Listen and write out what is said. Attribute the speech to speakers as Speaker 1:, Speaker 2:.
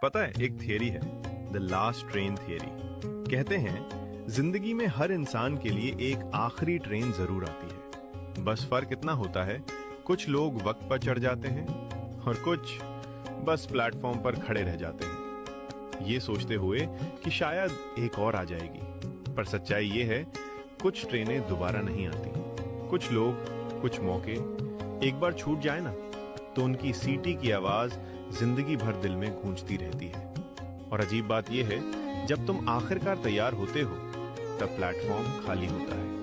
Speaker 1: पता है, एक थियरी है, द लास्ट ट्रेन थियरी। कहते हैं जिंदगी में हर इंसान के लिए एक आखिरी ट्रेन जरूर आती है। बस फर्क इतना होता है, कुछ लोग वक्त पर चढ़ जाते हैं और कुछ बस प्लेटफॉर्म पर खड़े रह जाते हैं, ये सोचते हुए कि शायद एक और आ जाएगी। पर सच्चाई ये है, कुछ ट्रेनें दोबारा नहीं आती। कुछ लोग, कुछ मौके एक बार छूट जाए ना, तो उनकी सीटी की आवाज जिंदगी भर दिल में गूंजती रहती है। और अजीब बात यह है, जब तुम आखिरकार तैयार होते हो, तब प्लेटफॉर्म खाली होता है।